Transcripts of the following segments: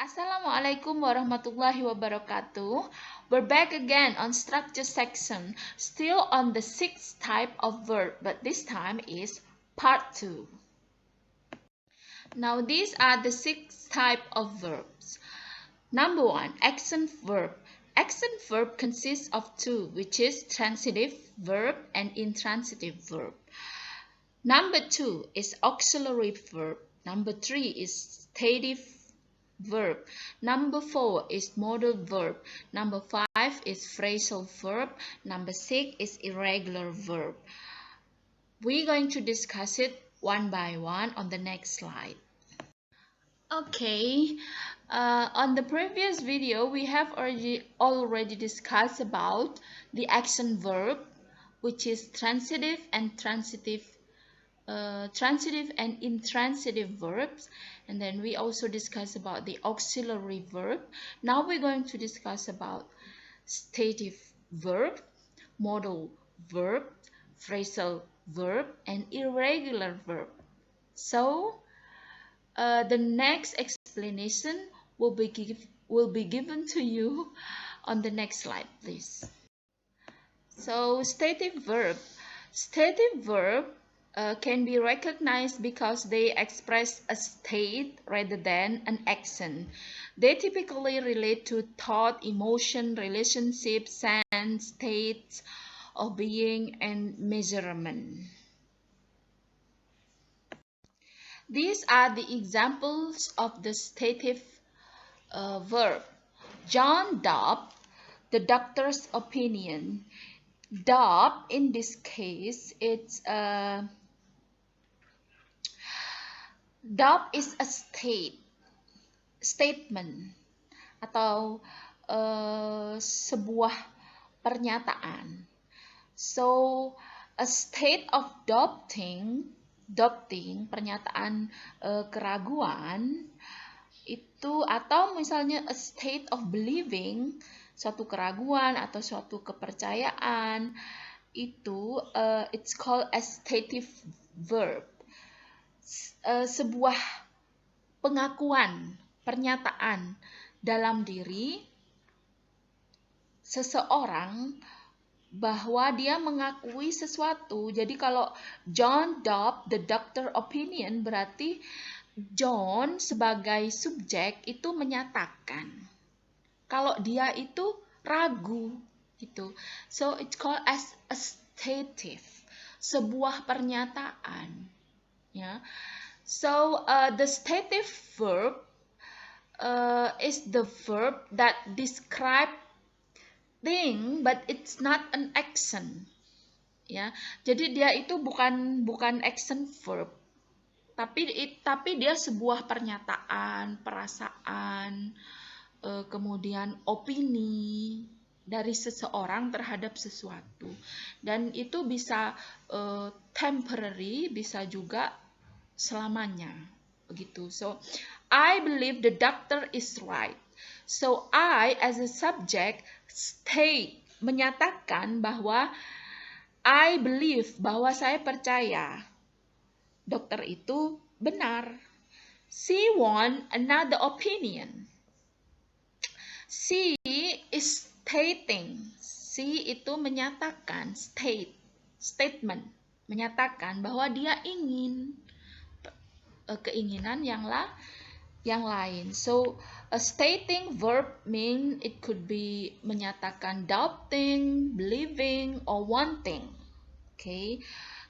Assalamualaikum warahmatullahi wabarakatuh. We're back again on structure section, still on the sixth type of verb, but this time is part 2. Now these are the six type of verbs. Number 1, accent verb. Accent verb consists of two, which is transitive verb and intransitive verb. Number 2 is auxiliary verb. Number 3 is stative verb. Number 4 is modal verb. Number 5 is phrasal verb. Number 6 is irregular verb. We're going to discuss it one by one on the next slide. Okay, on the previous video we have already discussed about the accent verb, which is transitive and intransitive verbs, and then we also discussed about the auxiliary verb. Now we're going to discuss about stative verb, modal verb, phrasal verb, and irregular verb. So the next explanation will be given to you on the next slide, please. So stative verb can be recognized because they express a state rather than an action. They typically relate to thought, emotion, relationship, sense, states of being, and measurement. These are the examples of the stative verb. John doubted the doctor's opinion. Doubt in this case, doubt is a statement atau sebuah pernyataan. So a state of doubting pernyataan keraguan itu, atau misalnya a state of believing, suatu keraguan atau suatu kepercayaan, itu it's called a stative verb. Sebuah pengakuan, pernyataan dalam diri seseorang bahwa dia mengakui sesuatu. Jadi kalau John doubted the doctor opinion, berarti John sebagai subjek itu menyatakan kalau dia itu ragu gitu. So it's called as a stative, sebuah pernyataan, ya. So the stative verb is the verb that describe thing but it's not an action, ya. Jadi dia itu bukan action verb, tapi dia sebuah pernyataan, perasaan, kemudian opini dari seseorang terhadap sesuatu, dan itu bisa temporary, bisa juga selamanya, begitu. So I believe the doctor is right. So I as a subject state, menyatakan bahwa I believe, bahwa saya percaya dokter itu benar. She want another opinion. She is stating. She itu menyatakan, statement, menyatakan bahwa dia ingin keinginan yang lain. So a stating verb mean it could be menyatakan doubting, believing, or wanting. Okay,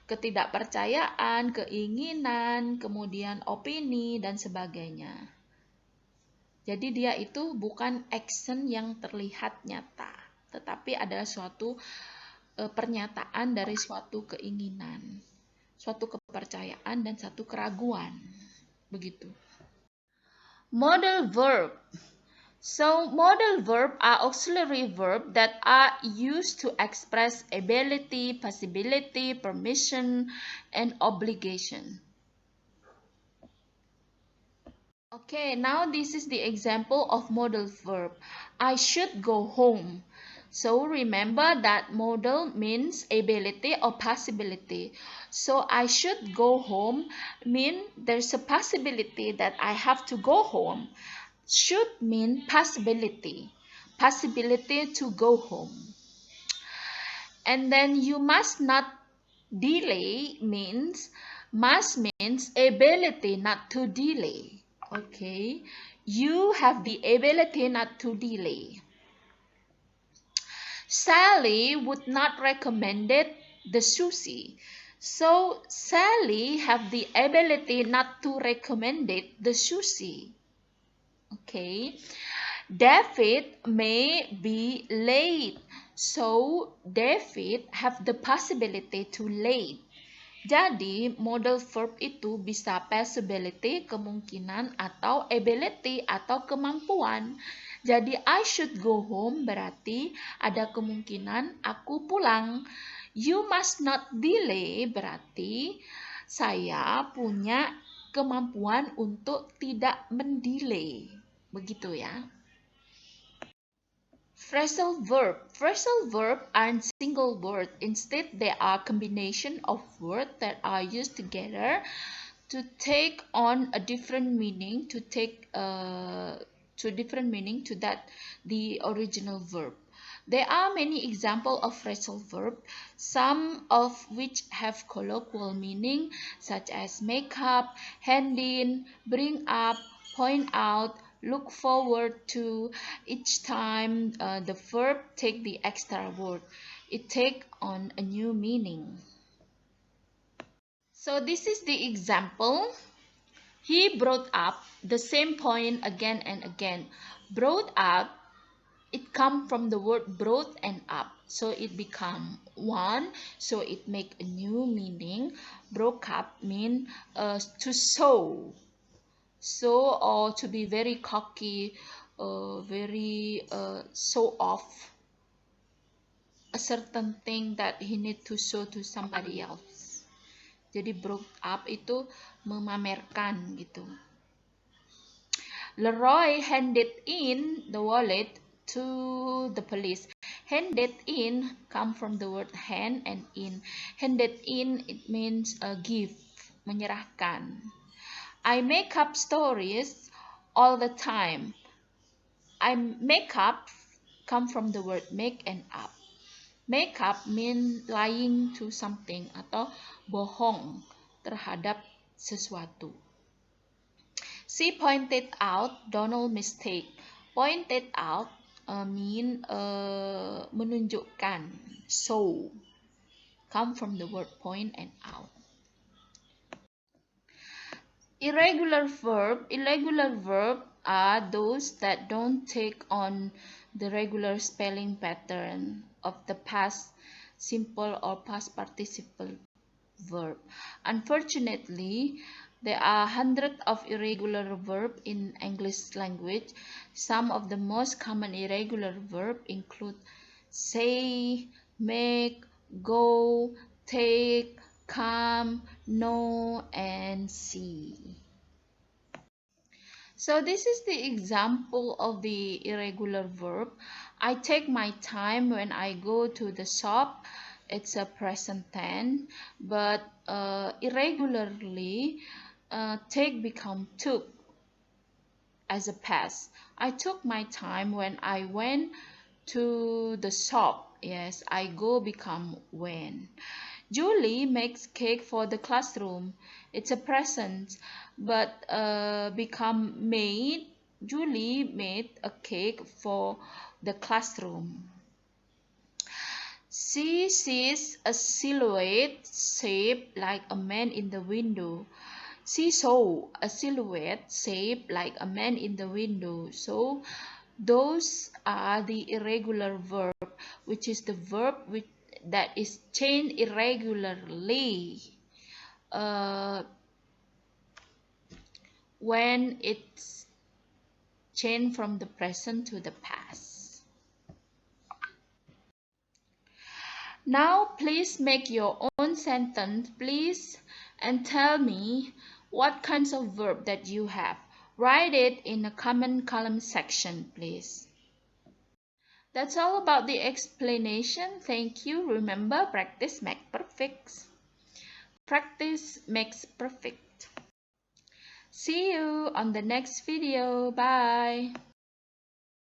ketidakpercayaan, keinginan, kemudian opini, dan sebagainya. Jadi dia itu bukan action yang terlihat nyata, tetapi adalah suatu pernyataan dari suatu keinginan, suatu kepercayaan, dan satu keraguan. Begitu. Modal verb. So modal verb are auxiliary verb that are used to express ability, possibility, permission, and obligation. Okay, now this is the example of modal verb. I should go home. So remember that modal means ability or possibility. So I should go home mean there's a possibility that I have to go home. Should mean possibility. Possibility to go home. And then you must not delay means ability not to delay. Okay. You have the ability not to delay. Sally would not recommend it, the sushi. So Sally have the ability not to recommend it, the sushi. Okay. David may be late. So David have the possibility to late. Jadi, modal verb itu bisa possibility, kemungkinan, atau ability, atau kemampuan. Jadi, I should go home berarti ada kemungkinan aku pulang. You must not delay berarti saya punya kemampuan untuk tidak mendelay. Begitu ya. Phrasal verb. Phrasal verb aren't single word. Instead, they are combination of words that are used together to take on a different meaning, to different meaning to that the original verb. There are many examples of phrasal verb, some of which have colloquial meaning, such as make up, hand in, bring up, point out, look forward to. Each time the verb take the extra word, it take on a new meaning. So this is the example. He brought up the same point again and again. Brought up, it come from the word brought and up. So it become one. So it make a new meaning. Broke up mean to show. So or to be very cocky, very show off a certain thing that he need to show to somebody else. Jadi broke up itu memamerkan gitu. Leroy handed in the wallet to the police. Handed in come from the word hand and in. Handed in it means a gift, menyerahkan. I make up stories all the time. I make up come from the word make and up. Make up mean lying to something atau bohong terhadap sesuatu. She pointed out Donald mistake. Pointed out mean menunjukkan. So come from the word point and out. Irregular verb are those that don't take on the regular spelling pattern of the past simple or past participle verb. Unfortunately, there are hundreds of irregular verbs in English language. Some of the most common irregular verbs include say, make, go, take, come, know, and see. So this is the example of the irregular verb. I take my time when I go to the shop. It's a present tense, but irregularly take become took as a past. I took my time when I went to the shop. Yes, I go become when. Julie makes cake for the classroom. It's a present, but become made. Julie made a cake for the classroom. She sees a silhouette shaped like a man in the window. She saw a silhouette shaped like a man in the window. So those are the irregular verb, which is the verb that is changed irregularly when it's changed from the present to the past. Now please make your own sentence, please, and tell me what kinds of verb that you have. Write it in the comment column section, please. That's all about the explanation. Thank you. Remember, practice makes perfect. Practice makes perfect. See you on the next video. Bye.